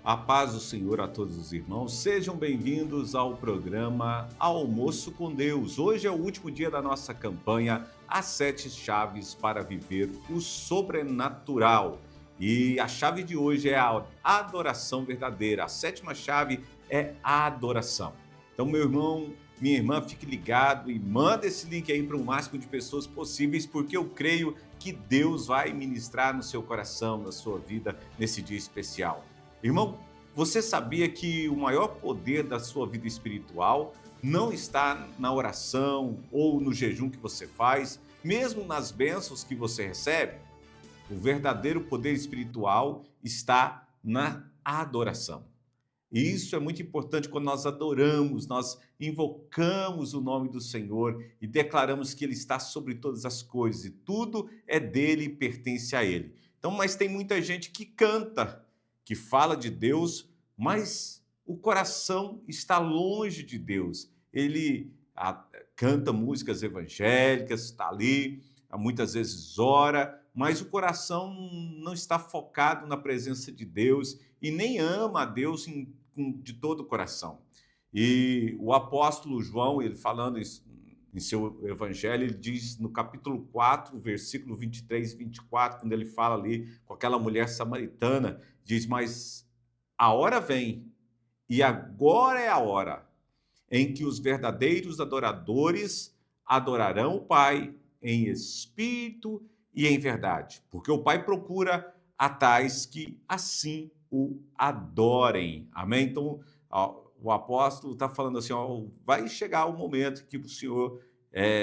A paz do Senhor a todos os irmãos, sejam bem-vindos ao programa Almoço com Deus. Hoje é o último dia da nossa campanha As Sete Chaves para Viver o Sobrenatural. E a chave de hoje é a adoração verdadeira. A sétima chave é a adoração. Então, meu irmão, minha irmã, fique ligado e manda esse link aí para o máximo de pessoas possíveis, porque eu creio que Deus vai ministrar no seu coração, na sua vida, nesse dia especial. Irmão, você sabia que o maior poder da sua vida espiritual não está na oração ou no jejum que você faz, mesmo nas bênçãos que você recebe? O verdadeiro poder espiritual está na adoração. E isso é muito importante quando nós adoramos, nós invocamos o nome do Senhor e declaramos que Ele está sobre todas as coisas e tudo é dele e pertence a Ele. Então, mas tem muita gente que canta, que fala de Deus, mas o coração está longe de Deus. Ele canta músicas evangélicas, está ali, muitas vezes ora, mas o coração não está focado na presença de Deus e nem ama a Deus de todo o coração. E o apóstolo João, ele falando isso em seu evangelho, ele diz no capítulo 4, versículo 23 e 24, quando ele fala ali com aquela mulher samaritana, diz: mas a hora vem, e agora é a hora, em que os verdadeiros adoradores adorarão o Pai em espírito e em verdade, porque o Pai procura a tais que assim o adorem. Amém? Então, o apóstolo está falando assim, vai chegar o momento que o Senhor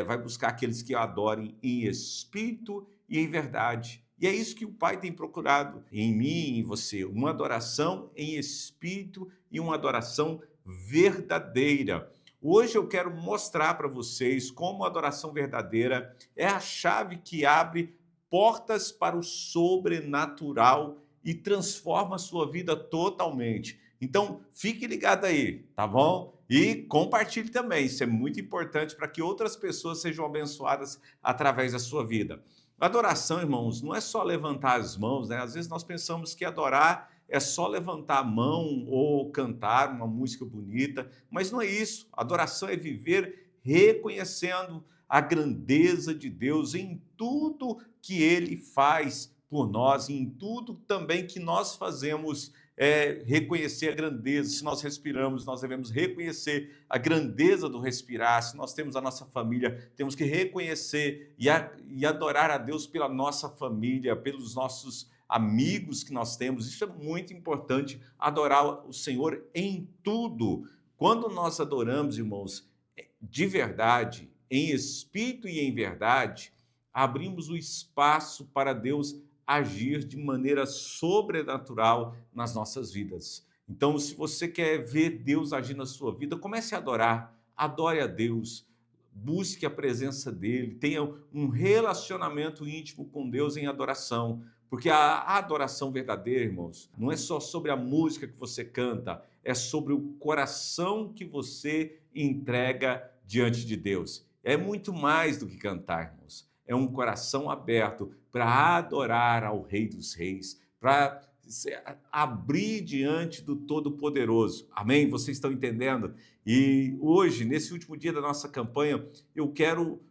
vai buscar aqueles que o adorem em espírito e em verdade. E é isso que o Pai tem procurado em mim e em você, uma adoração em espírito e uma adoração verdadeira. Hoje eu quero mostrar para vocês como a adoração verdadeira é a chave que abre portas para o sobrenatural e transforma a sua vida totalmente. Então, fique ligado aí, tá bom? E compartilhe também, isso é muito importante para que outras pessoas sejam abençoadas através da sua vida. Adoração, irmãos, não é só levantar as mãos, né? Às vezes nós pensamos que adorar é só levantar a mão ou cantar uma música bonita, mas não é isso. Adoração é viver reconhecendo a grandeza de Deus em tudo que Ele faz por nós, e em tudo também que nós fazemos. Reconhecer a grandeza. Se nós respiramos, nós devemos reconhecer a grandeza do respirar. Se nós temos a nossa família, temos que reconhecer e adorar a Deus pela nossa família, pelos nossos amigos que nós temos. Isso é muito importante, adorar o Senhor em tudo. Quando nós adoramos, irmãos, de verdade, em espírito e em verdade, abrimos o espaço para Deus agir de maneira sobrenatural nas nossas vidas. Então, se você quer ver Deus agir na sua vida, comece a adorar, adore a Deus, busque a presença dele, tenha um relacionamento íntimo com Deus em adoração, porque a adoração verdadeira, irmãos, não é só sobre a música que você canta, é sobre o coração que você entrega diante de Deus. É muito mais do que cantar, irmãos. É um coração aberto para adorar ao Rei dos Reis, para abrir diante do Todo-Poderoso. Amém? Vocês estão entendendo? E hoje, nesse último dia da nossa campanha, eu quero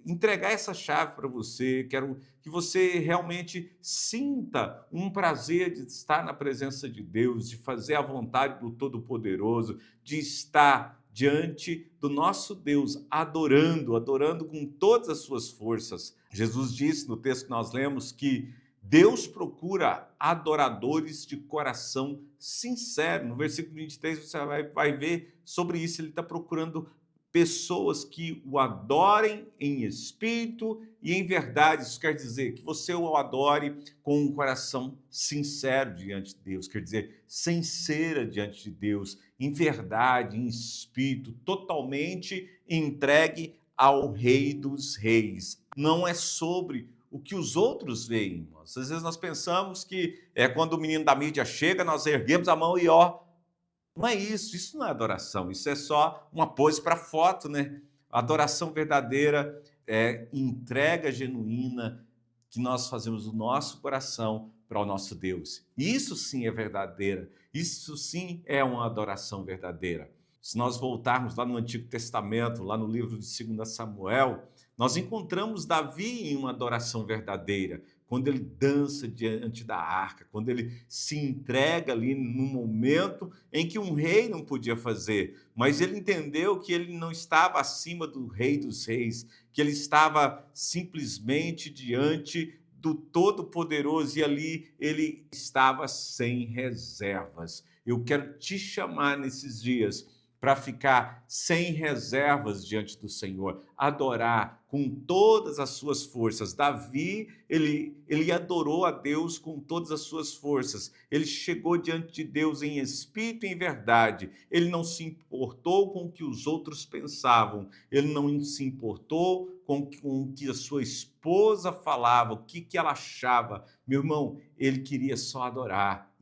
entregar essa chave para você, quero que você realmente sinta um prazer de estar na presença de Deus, de fazer a vontade do Todo-Poderoso, de estar diante do nosso Deus, adorando com todas as suas forças. Jesus disse no texto que nós lemos que Deus procura adoradores de coração sincero. No versículo 23 você vai ver sobre isso, ele está procurando pessoas que o adorem em espírito e em verdade. Isso quer dizer que você o adore com um coração sincero diante de Deus, quer dizer, sincera diante de Deus, em verdade, em espírito, totalmente entregue ao Rei dos Reis. Não é sobre o que os outros veem, irmãos. Às vezes nós pensamos que quando o menino da mídia chega, nós erguemos a mão e não é isso, isso não é adoração, isso é só uma pose para foto, né? A adoração verdadeira é entrega genuína, que nós fazemos o nosso coração para o nosso Deus. Isso sim é verdadeira, isso sim é uma adoração verdadeira. Se nós voltarmos lá no Antigo Testamento, lá no livro de 2 Samuel, nós encontramos Davi em uma adoração verdadeira, quando ele dança diante da arca, quando ele se entrega ali num momento em que um rei não podia fazer, mas ele entendeu que ele não estava acima do Rei dos Reis, que ele estava simplesmente diante do Todo-Poderoso e ali ele estava sem reservas. Eu quero te chamar nesses dias para ficar sem reservas diante do Senhor, adorar com todas as suas forças. Davi, ele adorou a Deus com todas as suas forças. Ele chegou diante de Deus em espírito e em verdade. Ele não se importou com o que os outros pensavam. Ele não se importou com o que a sua esposa falava, o que ela achava. Meu irmão, ele queria só adorar.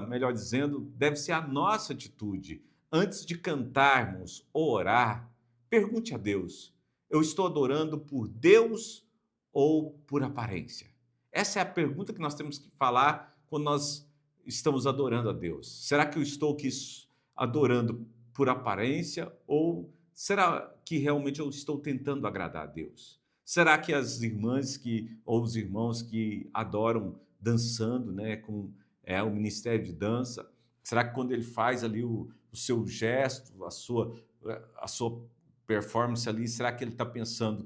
Melhor dizendo, deve ser a nossa atitude. Antes de cantarmos ou orar, pergunte a Deus: eu estou adorando por Deus ou por aparência? Essa é a pergunta que nós temos que falar quando nós estamos adorando a Deus. Será que eu estou aqui adorando por aparência ou será que realmente eu estou tentando agradar a Deus? Será que as irmãs ou os irmãos que adoram dançando, né, com o ministério de dança, será que quando ele faz ali o seu gesto, a sua performance ali, será que ele está pensando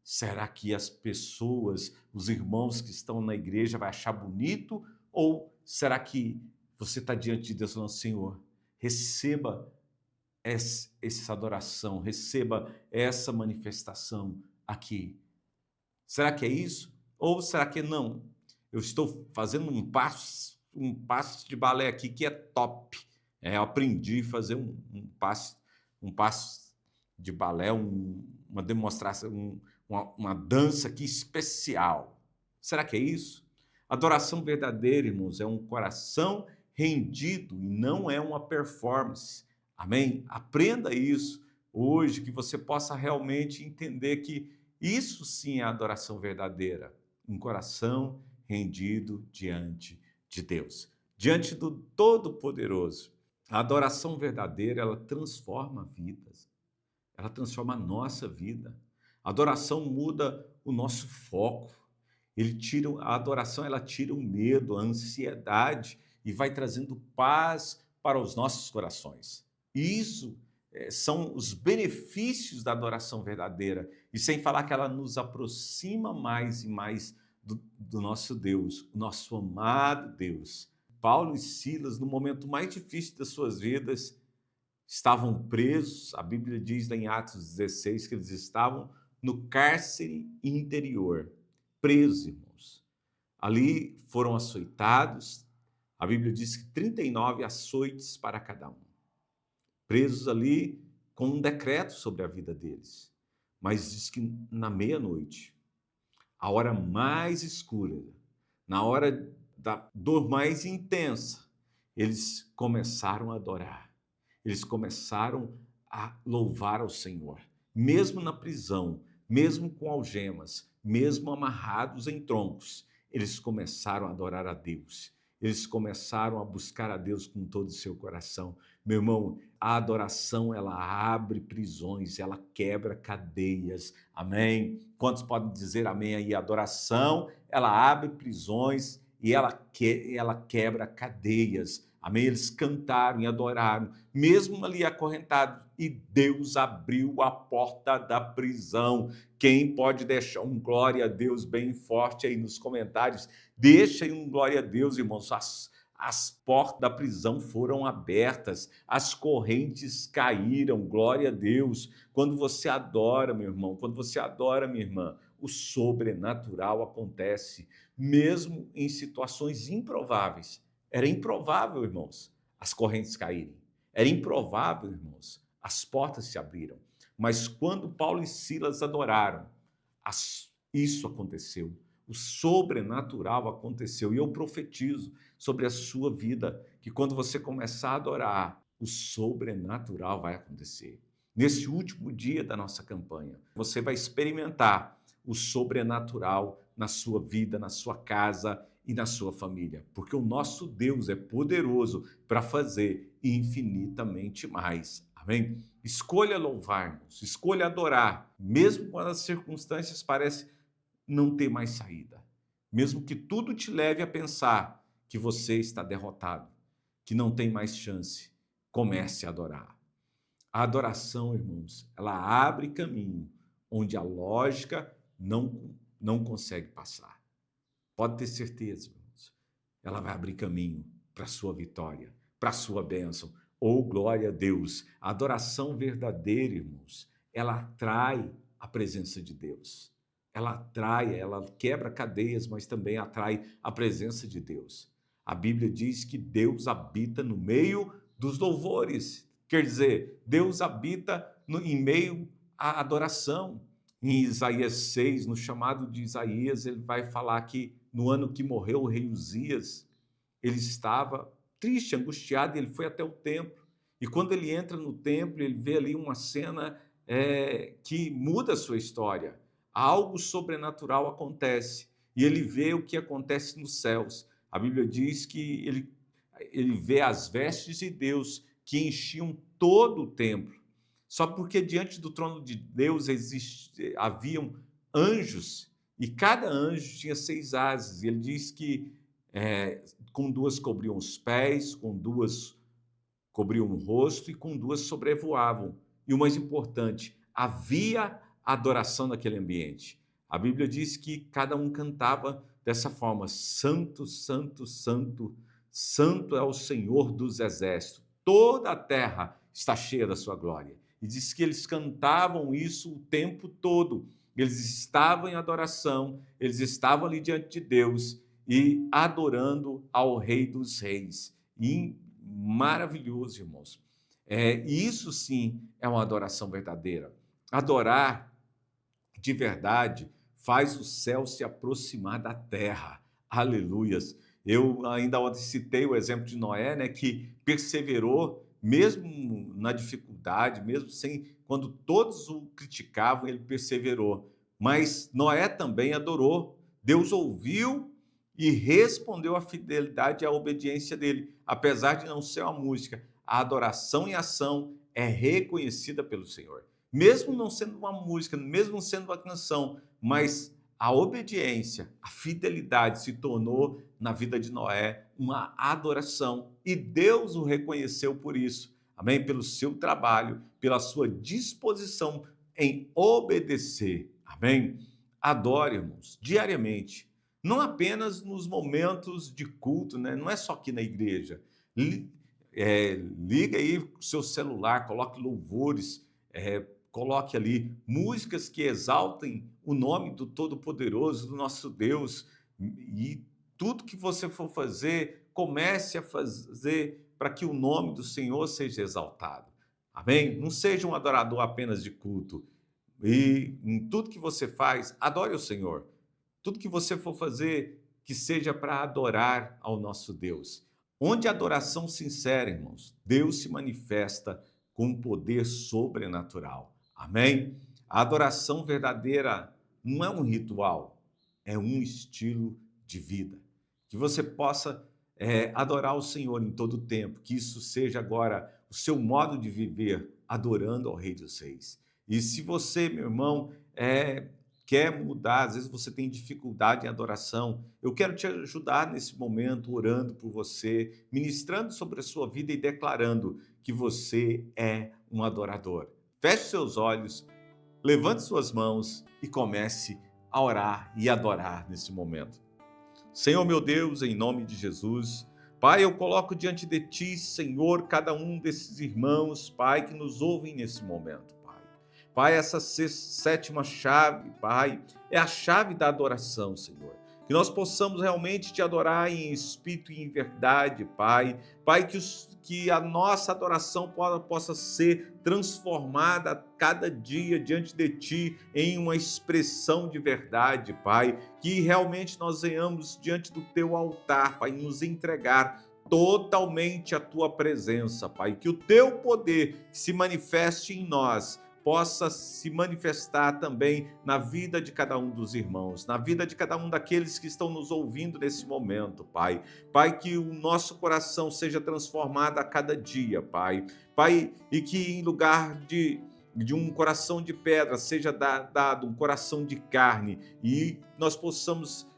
será que as pessoas, os irmãos que estão na igreja vai achar bonito? Ou será que você está diante de Deus falando: Senhor, receba essa adoração, receba essa manifestação aqui? Será que é isso? Ou será que não? Eu estou fazendo um passo de balé aqui que é top. Eu aprendi a fazer um passo de balé, uma demonstração, uma dança aqui especial. Será que é isso? Adoração verdadeira, irmãos, é um coração rendido e não é uma performance. Amém? Aprenda isso hoje, que você possa realmente entender que isso sim é a adoração verdadeira. Um coração rendido diante de Deus, diante do Todo-Poderoso. A adoração verdadeira, ela transforma vidas, ela transforma a nossa vida. A adoração muda o nosso foco. A adoração, ela tira o medo, a ansiedade e vai trazendo paz para os nossos corações. E isso são os benefícios da adoração verdadeira. E sem falar que ela nos aproxima mais e mais do nosso Deus, o nosso amado Deus. Paulo e Silas, no momento mais difícil das suas vidas, estavam presos. A Bíblia diz em Atos 16 que eles estavam no cárcere interior, presos, irmãos. Ali foram açoitados. A Bíblia diz que 39 açoites para cada um. Presos ali com um decreto sobre a vida deles. Mas diz que na meia-noite, a hora mais escura, na hora da dor mais intensa, eles começaram a adorar. Eles começaram a louvar ao Senhor. Mesmo na prisão, mesmo com algemas, mesmo amarrados em troncos, eles começaram a adorar a Deus. Eles começaram a buscar a Deus com todo o seu coração. Meu irmão, a adoração, ela abre prisões, ela quebra cadeias. Amém? Quantos podem dizer amém aí? A adoração, ela abre prisões e ela quebra cadeias. Amém? Eles cantaram e adoraram, mesmo ali acorrentados, e Deus abriu a porta da prisão. Quem pode deixar um glória a Deus bem forte aí nos comentários? Deixa aí um glória a Deus, irmãos. As portas da prisão foram abertas, as correntes caíram, glória a Deus. Quando você adora, meu irmão, quando você adora, minha irmã, o sobrenatural acontece, mesmo em situações improváveis. Era improvável, irmãos, as correntes caírem. Era improvável, irmãos, as portas se abriram. Mas quando Paulo e Silas adoraram, isso aconteceu. O sobrenatural aconteceu. E eu profetizo sobre a sua vida que quando você começar a adorar, o sobrenatural vai acontecer. Nesse último dia da nossa campanha, você vai experimentar o sobrenatural na sua vida, na sua casa e na sua família, porque o nosso Deus é poderoso para fazer infinitamente mais. Amém? Escolha louvar-nos, escolha adorar, mesmo quando as circunstâncias parecem não ter mais saída. Mesmo que tudo te leve a pensar que você está derrotado, que não tem mais chance, comece a adorar. A adoração, irmãos, ela abre caminho onde a lógica não consegue passar. Pode ter certeza, irmãos. Ela vai abrir caminho para a sua vitória, para a sua bênção. Oh, glória a Deus! A adoração verdadeira, irmãos, ela atrai a presença de Deus. Ela atrai, ela quebra cadeias, mas também atrai a presença de Deus. A Bíblia diz que Deus habita no meio dos louvores. Quer dizer, Deus habita em meio à adoração. Em Isaías 6, no chamado de Isaías, ele vai falar que no ano que morreu o rei Uzias, ele estava triste, angustiado, e ele foi até o templo. E quando ele entra no templo, ele vê ali uma cena que muda a sua história. Algo sobrenatural acontece. E ele vê o que acontece nos céus. A Bíblia diz que ele vê as vestes de Deus que enchiam todo o templo. Só porque diante do trono de Deus haviam anjos, e cada anjo tinha 6 asas. E ele diz que com 2 cobriam os pés, com 2 cobriam o rosto e com 2 sobrevoavam. E o mais importante, havia adoração naquele ambiente. A Bíblia diz que cada um cantava dessa forma: Santo, Santo, Santo, Santo é o Senhor dos Exércitos. Toda a terra está cheia da sua glória. E diz que eles cantavam isso o tempo todo. Eles estavam em adoração, eles estavam ali diante de Deus e adorando ao Rei dos Reis. E maravilhoso, irmãos. Isso sim é uma adoração verdadeira. Adorar de verdade faz o céu se aproximar da terra. Aleluias. Eu ainda ontem citei o exemplo de Noé, né, que perseverou mesmo na dificuldade, mesmo sem, quando todos o criticavam, ele perseverou. Mas Noé também adorou. Deus ouviu e respondeu à fidelidade e à obediência dele. Apesar de não ser uma música, a adoração em ação é reconhecida pelo Senhor. Mesmo não sendo uma música, mesmo sendo uma canção, mas a obediência, a fidelidade se tornou na vida de Noé uma adoração e Deus o reconheceu por isso. Amém? Pelo seu trabalho, pela sua disposição em obedecer. Amém? Adore, irmãos, diariamente. Não apenas nos momentos de culto, né? Não é só aqui na igreja. Liga aí o seu celular, coloque louvores, coloque ali músicas que exaltem o nome do Todo-Poderoso, do nosso Deus. E tudo que você for fazer, comece a fazer para que o nome do Senhor seja exaltado. Amém? Não seja um adorador apenas de culto. E em tudo que você faz, adore o Senhor. Tudo que você for fazer, que seja para adorar ao nosso Deus. Onde a adoração sincera, irmãos, Deus se manifesta com um poder sobrenatural. Amém? A adoração verdadeira não é um ritual, é um estilo de vida. Que você possa adorar o Senhor em todo o tempo, que isso seja agora o seu modo de viver, adorando ao Rei dos Reis. E se você, meu irmão, quer mudar, às vezes você tem dificuldade em adoração, eu quero te ajudar nesse momento, orando por você, ministrando sobre a sua vida e declarando que você é um adorador. Feche seus olhos, levante suas mãos e comece a orar e adorar nesse momento. Senhor meu Deus, em nome de Jesus, Pai, eu coloco diante de Ti, Senhor, cada um desses irmãos, Pai, que nos ouvem nesse momento. Pai, essa 7ª chave, Pai, é a chave da adoração, Senhor. Que nós possamos realmente Te adorar em espírito e em verdade, Pai. Pai, que a nossa adoração possa ser transformada a cada dia diante de Ti em uma expressão de verdade, Pai. Que realmente nós venhamos diante do Teu altar, Pai, nos entregar totalmente à Tua presença, Pai. Que o Teu poder se manifeste em nós, possa se manifestar também na vida de cada um dos irmãos, na vida de cada um daqueles que estão nos ouvindo nesse momento, Pai. Pai, que o nosso coração seja transformado a cada dia, Pai. Pai, e que em lugar de um coração de pedra seja dado um coração de carne e nós possamos,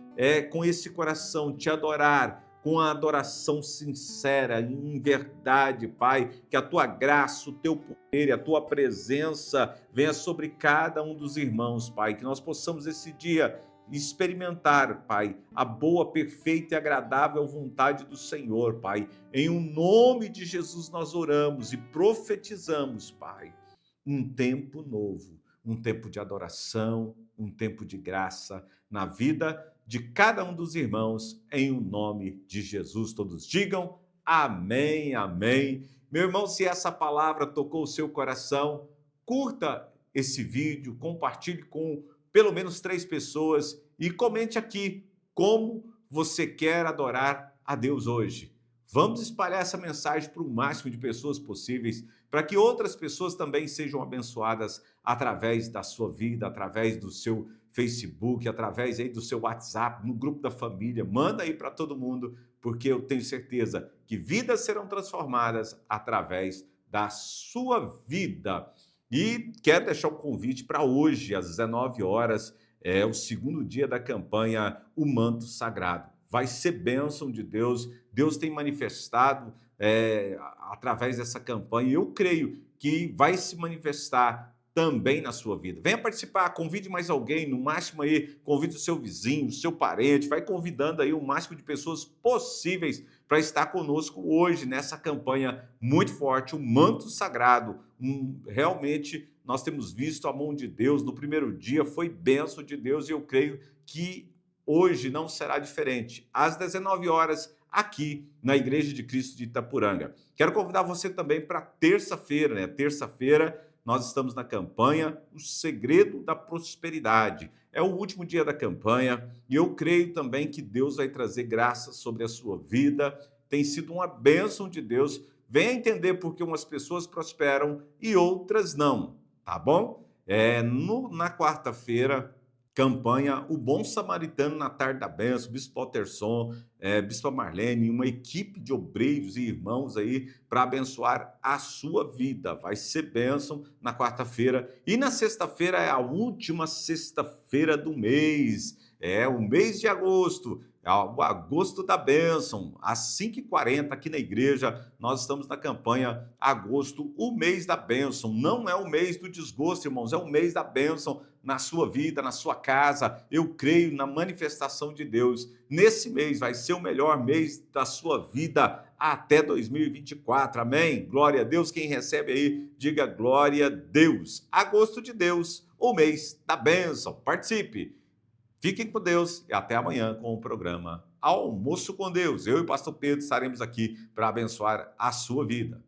com esse coração, te adorar com a adoração sincera, em verdade, Pai, que a tua graça, o teu poder e a tua presença venha sobre cada um dos irmãos, Pai, que nós possamos esse dia experimentar, Pai, a boa, perfeita e agradável vontade do Senhor, Pai. Em o nome de Jesus nós oramos e profetizamos, Pai, um tempo novo, um tempo de adoração, um tempo de graça na vida de cada um dos irmãos, em o nome de Jesus. Todos digam amém, amém. Meu irmão, se essa palavra tocou o seu coração, curta esse vídeo, compartilhe com pelo menos 3 pessoas e comente aqui como você quer adorar a Deus hoje. Vamos espalhar essa mensagem para o máximo de pessoas possíveis, para que outras pessoas também sejam abençoadas através da sua vida, através do seu Facebook, através aí do seu WhatsApp, no grupo da família. Manda aí para todo mundo, porque eu tenho certeza que vidas serão transformadas através da sua vida. E quero deixar um convite para hoje, às 19 horas, é o segundo dia da campanha O Manto Sagrado. Vai ser bênção de Deus. Deus tem manifestado através dessa campanha. Eu creio que vai se manifestar também na sua vida. Venha participar, convide mais alguém, no máximo aí, convide o seu vizinho, o seu parente, vai convidando aí o máximo de pessoas possíveis para estar conosco hoje nessa campanha muito forte, o Manto Sagrado. Realmente, nós temos visto a mão de Deus. No primeiro dia foi bênção de Deus e eu creio que hoje não será diferente. Às 19 horas, aqui na Igreja de Cristo de Itapuranga. Quero convidar você também para terça-feira, né? Terça-feira, nós estamos na campanha O Segredo da Prosperidade. É o último dia da campanha e eu creio também que Deus vai trazer graça sobre a sua vida. Tem sido uma bênção de Deus. Venha entender por que umas pessoas prosperam e outras não, tá bom? Na quarta-feira, campanha O Bom Samaritano na Tarde da Bênção, Bispo Walterson, Bispo Marlene, uma equipe de obreiros e irmãos aí para abençoar a sua vida. Vai ser bênção na quarta-feira. E na sexta-feira é a última sexta-feira do mês. É o mês de agosto. O agosto da bênção, às 5h40 aqui na igreja, nós estamos na campanha Agosto, o mês da bênção. Não é o mês do desgosto, irmãos, é o mês da bênção na sua vida, na sua casa. Eu creio na manifestação de Deus. Nesse mês vai ser o melhor mês da sua vida até 2024, amém? Glória a Deus, quem recebe aí, diga glória a Deus. Agosto de Deus, o mês da bênção, participe. Fiquem com Deus e até amanhã com o programa Almoço com Deus. Eu e o pastor Pedro estaremos aqui para abençoar a sua vida.